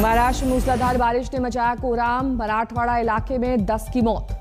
महाराष्ट्र में मूसलाधार बारिश ने मचाया कोहराम, मराठवाड़ा इलाके में 10 की मौत।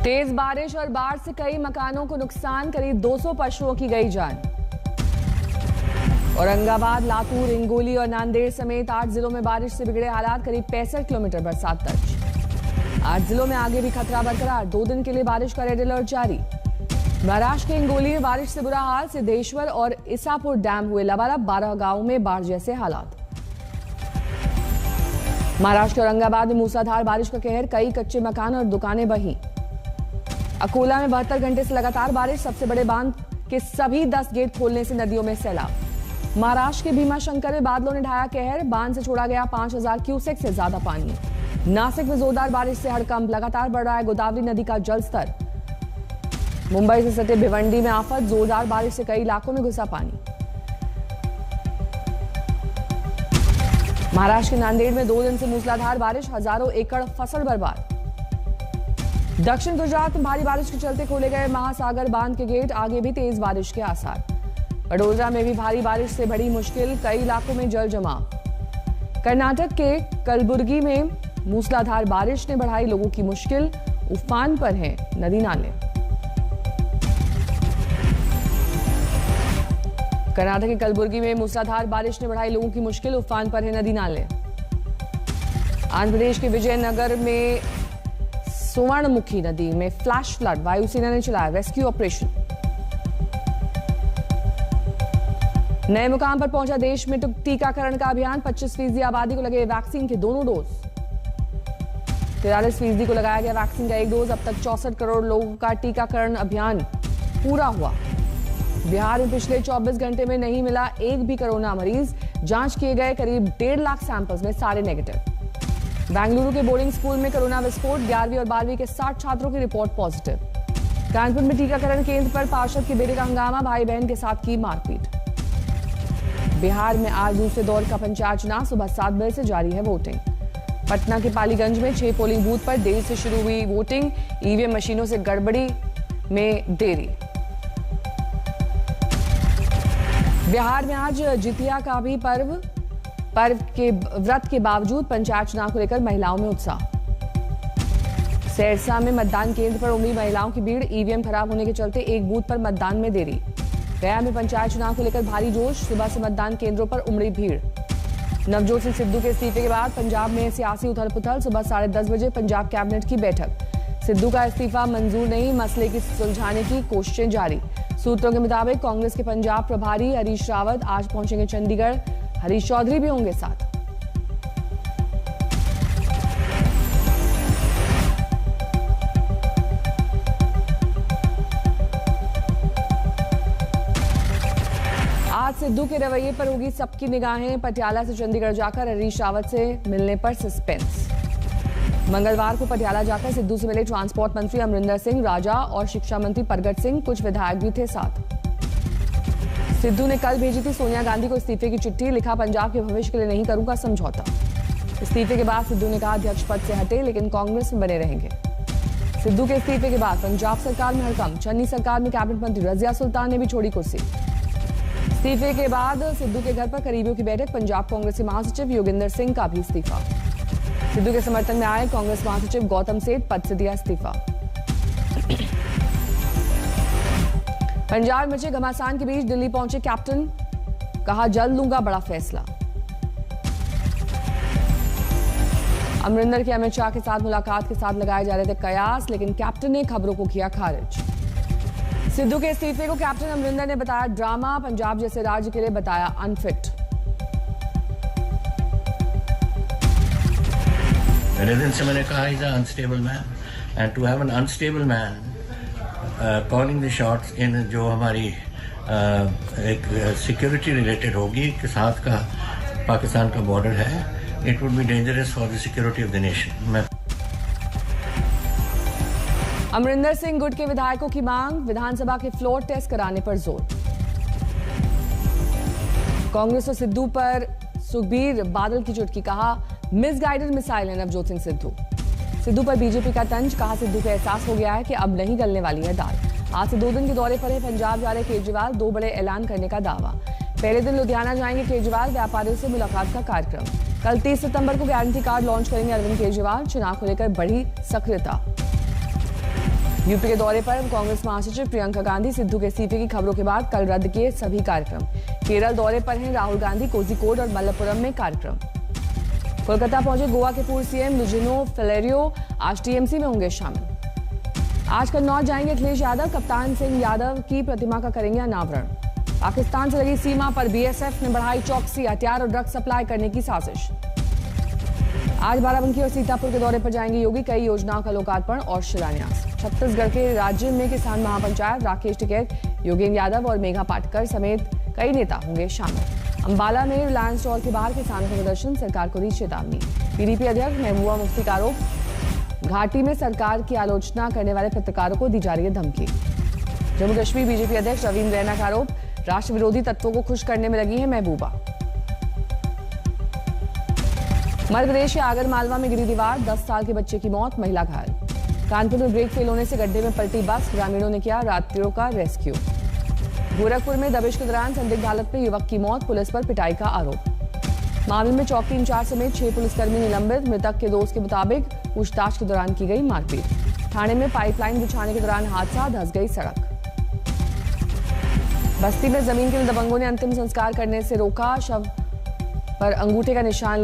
तेज बारिश और बाढ़ से कई मकानों को नुकसान, करीब 200 पशुओं की गई जान। औरंगाबाद, लातूर, हिंगोली और नांदेड़ समेत 8 जिलों में बारिश से बिगड़े हालात, करीब 65 किलोमीटर बरसात दर्ज। 8 जिलों में आगे भी खतरा बरकरार, 2 दिन के लिए बारिश का रेड अलर्ट जारी। महाराष्ट्र के हिंगोली में बारिश से बुरा हाल, सिद्धेश्वर और इसापुर डैम हुए लबालब, 12 गांवों में बाढ़ जैसे हालात। महाराष्ट्र के औरंगाबाद में मूसलाधार बारिश का कहर, कई कच्चे मकान और दुकानें बही। अकोला में 72 घंटे से लगातार बारिश, सबसे बड़े बांध के सभी 10 गेट खोलने से नदियों में सैलाब। महाराष्ट्र के भीमाशंकर में बादलों ने ढाया कहर, बांध से छोड़ा गया 5000 क्यूसेक से ज्यादा पानी। नासिक में जोरदार बारिश से हड़कंप, लगातार बढ़ रहा है गोदावरी नदी का जलस्तर। मुंबई से सटे भिवंडी में आफत, जोरदार बारिश से कई इलाकों में घुसा पानी। महाराष्ट्र के नांदेड़ में 2 दिन से मूसलाधार बारिश, हजारों एकड़ फसल बर्बाद। दक्षिण गुजरात में भारी बारिश के चलते खोले गए महासागर बांध के गेट, आगे भी तेज बारिश के आसार। वडोदरा में भी भारी बारिश से बड़ी मुश्किल, कई इलाकों में जल जमाव। कर्नाटक के कलबुर्गी में मूसलाधार बारिश ने बढ़ाई लोगों की मुश्किल, उफान पर हैं नदी नाले। कर्नाटक के कलबुर्गी में मूसलाधार बारिश ने बढ़ाई लोगों की मुश्किल, उफान पर है नदी नाले। आंध्र प्रदेश के विजयनगर में सुवर्णमुखी नदी में फ्लैश फ्लड, वायुसेना ने चलाया रेस्क्यू ऑपरेशन। नए मुकाम पर पहुंचा देश में टीकाकरण का अभियान, 25% आबादी को लगे वैक्सीन के दोनों डोज। 43% को लगाया गया वैक्सीन का 1 डोज। अब तक 64 करोड़ लोगों का टीकाकरण अभियान पूरा हुआ। बिहार में पिछले 24 घंटे में नहीं मिला एक भी कोरोना मरीज, जांच किए गए करीब 1.5 लाख सैंपल्स में सारे नेगेटिव। बेंगलुरु के बोर्डिंग स्कूल में कोरोना विस्फोट, 11वीं और 12वीं के 60 छात्रों की रिपोर्ट पॉजिटिव। कानपुर में टीकाकरण केंद्र पर पार्षद के बेटे का हंगामा, भाई बहन के साथ की मारपीट। बिहार में आज दूसरे दौर का पंचायत चुनाव, सुबह 7 बजे से जारी है वोटिंग। पटना के पालीगंज में 6 पोलिंग बूथ पर देर से शुरू हुई वोटिंग, ईवीएम मशीनों से गड़बड़ी में देरी। बिहार में आज जितिया का भी पर्व के व्रत के बावजूद पंचायत चुनाव को लेकर महिलाओं में उत्साह। सहरसा में मतदान केंद्र पर उमड़ी महिलाओं की भीड़, ईवीएम खराब होने के चलते एक बूथ पर मतदान में देरी। गया में पंचायत चुनाव को लेकर भारी जोश, सुबह से मतदान केंद्रों पर उमड़ी भीड़। नवजोत सिंह सिद्धू के इस्तीफे के बाद पंजाब में सियासी उथल पुथल, सुबह 10:30 बजे पंजाब कैबिनेट की बैठक। सिद्धू का इस्तीफा मंजूर नहीं, मसले की सुलझाने की कोशिशें जारी। सूत्रों के मुताबिक कांग्रेस के पंजाब प्रभारी हरीश रावत आज पहुंचेंगे चंडीगढ़, हरीश चौधरी भी होंगे साथ। आज सिद्धू के रवैये पर होगी सबकी निगाहें, पटियाला से चंडीगढ़ जाकर हरीश रावत से मिलने पर सस्पेंस। मंगलवार को पटियाला जाकर सिद्धू से मिले ट्रांसपोर्ट मंत्री अमरिंदर सिंह, राजा और शिक्षा मंत्री परगट सिंह, कुछ विधायक भी थे साथ। सिद्धू ने कल भेजी थी सोनिया गांधी को इस्तीफे की चिट्ठी, लिखा पंजाब के भविष्य के लिए नहीं करूंगा समझौता। इस्तीफे के बाद सिद्धू ने कहा अध्यक्ष पद से हटे लेकिन कांग्रेस में बने रहेंगे। सिद्धू के इस्तीफे के बाद पंजाब सरकार में हड़कंप, चन्नी सरकार में कैबिनेट मंत्री रजिया सुल्तान ने भी छोड़ी कुर्सी। इस्तीफे के बाद सिद्धू के घर पर करीबियों की बैठक, पंजाब कांग्रेस के महासचिव योगिंदर सिंह का भी इस्तीफा। सिद्धू के समर्थन में आए कांग्रेस महासचिव गौतम सेठ, पद से दिया इस्तीफा। पंजाब में मचे घमासान के बीच दिल्ली पहुंचे कैप्टन, कहा जल्द लूंगा बड़ा फैसला। अमरिंदर के अमित शाह के साथ मुलाकात के साथ लगाए जा रहे थे कयास, लेकिन कैप्टन ने खबरों को किया खारिज। सिद्धू के इस्तीफे को कैप्टन अमरिंदर ने बताया ड्रामा, पंजाब जैसे राज्य के लिए बताया अनफिट। पहले दिन से मैंने कहा is unstable man, and to have an unstable man calling the shots in जो हमारी एक सिक्योरिटी रिलेटेड होगी के साथ का पाकिस्तान का बॉर्डर है, it would be dangerous for the security of the nation. Amarinder Singh गुट के विधायकों की मांग, विधानसभा के फ्लोर टेस्ट कराने पर जोर। कांग्रेस और सिद्धू पर सुखबीर बादल की चुटकी, कहा मिसगाइडेड मिसाइल है नवजोत सिंह सिद्धू। सिद्धू पर बीजेपी का तंज, कहा सिद्धू को एहसास हो गया है कि अब नहीं गलने वाली है दाल। आज से 2 दिन के दौरे पर है पंजाब जा रहे केजरीवाल, 2 बड़े ऐलान करने का दावा। पहले दिन लुधियाना जाएंगे केजरीवाल, व्यापारियों से मुलाकात का कार्यक्रम। कल 30 सितंबर को गारंटी कार्ड लॉन्च करेंगे अरविंद केजरीवाल, चुनाव को लेकर बढ़ी सक्रियता। यूपी के दौरे पर कांग्रेस महासचिव प्रियंका गांधी, सिद्धू के इस्तीफे की खबरों के बाद कल रद्द किए सभी कार्यक्रम। केरल दौरे पर हैं राहुल गांधी, कोझिकोड और मलप्पुरम में कार्यक्रम। कोलकाता पहुंचे गोवा के पूर्व सीएम लुजिनो फेलेरियो, आज टीएमसी में होंगे शामिल। आज कन्नौज जाएंगे अखिलेश यादव, कप्तान सिंह यादव की प्रतिमा का करेंगे अनावरण। पाकिस्तान से लगी सीमा पर बीएसएफ ने बढ़ाई चौकसी, हथियार और ड्रग्स सप्लाई करने की साजिश। आज बाराबंकी और सीतापुर के दौरे पर जाएंगे योगी, कई योजनाओं का लोकार्पण और शिलान्यास। छत्तीसगढ़ के राज्य में किसान महापंचायत, राकेश टिकैत, योगेंद्र यादव और मेघा पाटकर समेत कई नेता होंगे शामिल। अंबाला में रिलायंस स्टोर के बाहर किसानों का प्रदर्शन, सरकार को दी चेतावनी। पीडीपी अध्यक्ष महबूबा मुफ्ती का आरोप, घाटी में सरकार की आलोचना करने वाले पत्रकारों को दी जा रही है धमकी। जम्मू कश्मीर बीजेपी अध्यक्ष रवींद्र रैना का आरोप, राष्ट्र विरोधी तत्वों को खुश करने में लगी है महबूबा। मध्य प्रदेश के आगर मालवा में गिरी दीवार, 10 साल के बच्चे की मौत, महिला घायल। कानपुर में ब्रेक फेल होने से गड्ढे में पलटी बस, ग्रामीणों ने किया यात्रियों का रेस्क्यू। गोरखपुर में दबिश के दौरान संदिग्ध हालत में युवक की मौत, पुलिस पर पिटाई का आरोप। मामले में चौकी इंचार्ज समेत 6 पुलिसकर्मी निलंबित, मृतक के दोस्त के मुताबिक पूछताछ के दौरान की गई मारपीट। थाने में पाइपलाइन बिछाने के दौरान हादसा, धंस गई सड़क। बस्ती में जमीन के दबंगों ने अंतिम संस्कार करने से रोका, शव का अंगूठे का निशान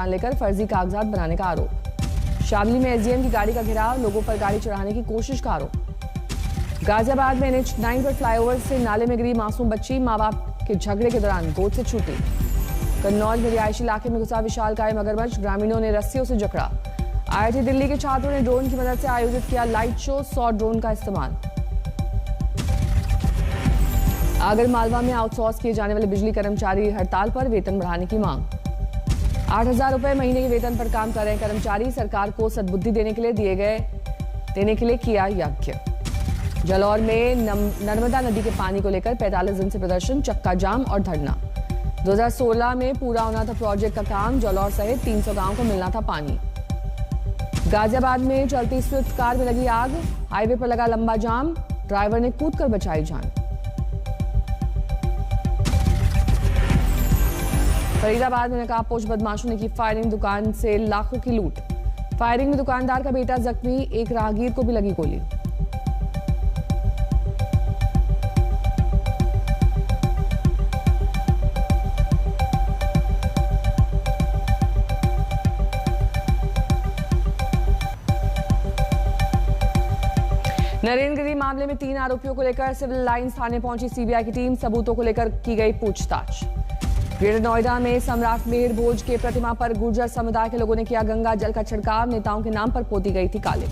लेकर फर्जी कागजात बनाने का आरोप। शामली में एसडीएम की गाड़ी का घेराव, लोगों पर गाड़ी चढ़ाने की कोशिश का आरोप। गाजियाबाद में NH9 पर फ्लाईओवर से नाले में गिरी मासूम बच्ची, मां बाप के झगड़े के दौरान गोद से छूटी। कन्नौज में रिहायशी इलाके में घुसा विशालकाय मगरमच्छ, ग्रामीणों ने रस्सियों से जकड़ा। IIT दिल्ली के छात्रों ने ड्रोन की मदद से आयोजित किया लाइट शो, 100 ड्रोन का इस्तेमाल। आगर मालवा में आउटसोर्स किए जाने वाले बिजली कर्मचारी हड़ताल पर, वेतन बढ़ाने की मांग। 8,000 रुपए महीने के वेतन पर काम कर रहे कर्मचारी, सरकार को सद्बुद्धि देने के लिए किया यज्ञ। जालौर में नर्मदा नदी के पानी को लेकर 45 दिन से प्रदर्शन, चक्का जाम और धरना। 2016 में पूरा होना था प्रोजेक्ट का काम, जालौर सहित 300 गांवों को मिलना था पानी। गाजियाबाद में चलती स्विफ्ट कार में लगी आग, हाईवे पर लगा लंबा जाम, ड्राइवर ने कूदकर बचाई जान। फरीदाबाद में नकाबपोश बदमाशों ने की फायरिंग, दुकान से लाखों की लूट। फायरिंग में दुकानदार का बेटा जख्मी, एक राहगीर को भी लगी गोली। नरेंद्रगिरी मामले में 3 आरोपियों को लेकर सिविल लाइंस थाने पहुंची सीबीआई की टीम, सबूतों को लेकर की गई पूछताछ। ग्रेटर नोएडा में सम्राट मेहर भोज के प्रतिमा पर गुर्जर समुदाय के लोगों ने किया गंगा जल का छिड़काव, नेताओं के नाम पर पोती गई थी कालिक।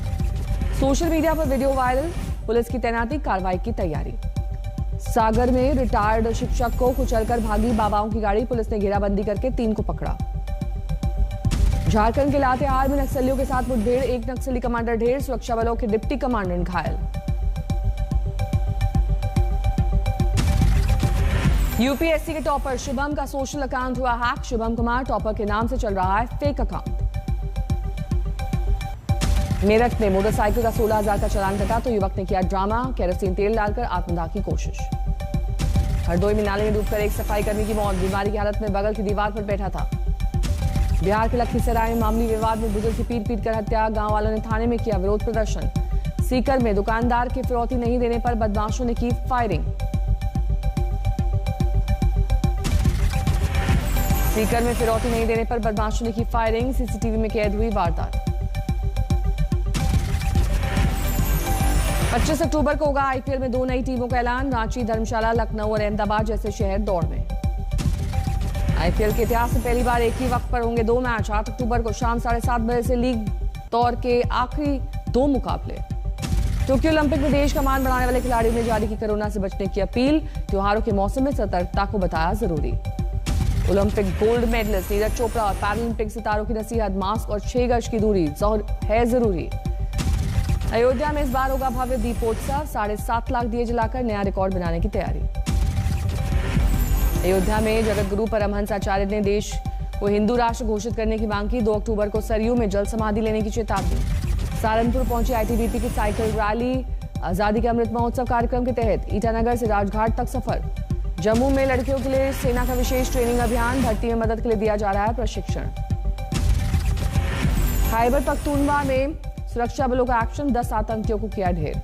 सोशल मीडिया पर वीडियो वायरल, पुलिस की तैनाती, कार्रवाई की तैयारी। सागर में रिटायर्ड शिक्षक को कुचलकर भागी बाबाओं की गाड़ी, पुलिस ने घेराबंदी करके 3 को पकड़ा। झारखंड के लातेहार में नक्सलियों के साथ मुठभेड़, 1 नक्सली कमांडर ढेर, सुरक्षा बलों के डिप्टी कमांडेंट घायल। यूपीएससी के टॉपर शुभम का सोशल अकाउंट हुआ हैक, शुभम कुमार टॉपर के नाम से चल रहा है फेक अकाउंट। मेरठ में मोटरसाइकिल का 16,000 का चालान कटा तो युवक ने किया ड्रामा, केरोसिन तेल डालकर आत्मदाह की कोशिश। हरदोई में नाले में डूबकर एक सफाई कर्मी की मौत, बीमारी की हालत में बगल की दीवार पर बैठा था। बिहार के लखीसराय में मामूली विवाद में बुजुर्ग की पीट कर हत्या, गांव वालों ने थाने में किया विरोध प्रदर्शन। सीकर में दुकानदार की फिरौती नहीं देने पर बदमाशों ने की फायरिंग। सीकर में फिरौती नहीं देने पर बदमाशों ने की फायरिंग, सीसीटीवी में कैद हुई वारदात। 25 अक्टूबर को होगा आईपीएल में 2 नई टीमों का ऐलान, रांची, धर्मशाला, लखनऊ और अहमदाबाद जैसे शहर दौड़ में। आईपीएल के इतिहास में पहली बार एक ही वक्त पर होंगे 2 मैच। 8 अक्टूबर को शाम 7:30 बजे से लीग दौर के आखिरी 2 मुकाबले। टोक्यो ओलंपिक में देश का मान बढ़ाने वाले खिलाड़ियों ने जारी की कोरोना से बचने की अपील, त्योहारों के मौसम में सतर्कता को बताया जरूरी। Olympic gold medallist Neeraj Chopra और पैरालंपिक सितारों की नसीहत, मास्क और 6 गज की दूरी है जरूरी। अयोध्या में इस बार होगा भव्य दीपोत्सव, 7.5 लाख दिए जलाकर नया रिकॉर्ड बनाने की तैयारी। अयोध्या में जगत गुरु परमहंस आचार्य ने देश को हिंदू राष्ट्र घोषित करने की मांग की। 2 अक्टूबर को सरयू में जल समाधि लेने की चेतावनी। सहारनपुर पहुंची आईटीबीपी की साइकिल रैली। आजादी के अमृत महोत्सव कार्यक्रम के तहत ईटानगर से राजघाट तक सफर। जम्मू में लड़कियों के लिए सेना का विशेष ट्रेनिंग अभियान, भर्ती में मदद के लिए दिया जा रहा है प्रशिक्षण। खैबर पख्तूनख्वा में सुरक्षा बलों का एक्शन, 10 आतंकियों को किया ढेर।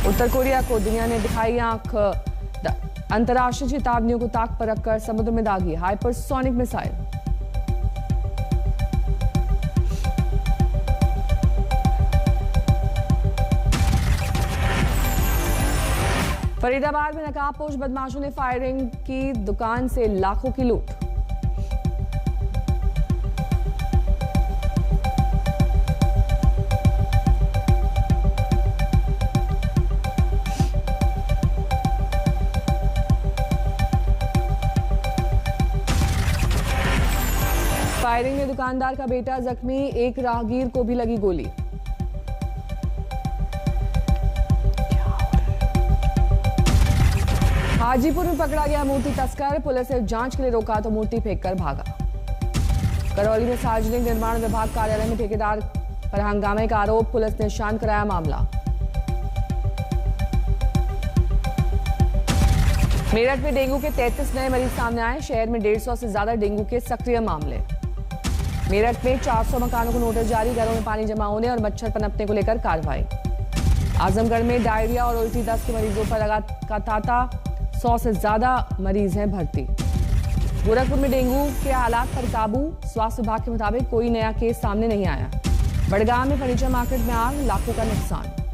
उत्तर कोरिया को दुनिया ने दिखाई आंख, अंतर्राष्ट्रीय चेतावनियों को ताक पर रखकर समुद्र में दागी हाइपरसोनिक मिसाइल। फरीदाबाद में नकाबपोश बदमाशों ने फायरिंग की, दुकान से लाखों की लूट। फायरिंग में दुकानदार का बेटा जख्मी, एक राहगीर को भी लगी गोली। हाजीपुर में पकड़ा गया मूर्ति तस्कर, पुलिस ने जांच के लिए रोका तो मूर्ति फेंककर भागा। करौली में सार्वजनिक निर्माण विभाग कार्यालय में ठेकेदार पर हंगामे का आरोप, पुलिस ने शांत कराया मामला। मेरठ में डेंगू के 33 नए मरीज सामने आए, शहर में 150 से ज्यादा डेंगू के सक्रिय मामले। मेरठ में 400 मकानों को नोटिस जारी, घरों में पानी जमा होने और मच्छर पनपने को लेकर कार्रवाई। आजमगढ़ में डायरिया और उल्टी दस्त के मरीजों पर लगा तांता, 100 से ज्यादा मरीज हैं भर्ती। गोरखपुर में डेंगू के हालात पर काबू, स्वास्थ्य विभाग के मुताबिक कोई नया केस सामने नहीं आया। बड़गांव में फर्नीचर मार्केट में आग, लाखों का नुकसान।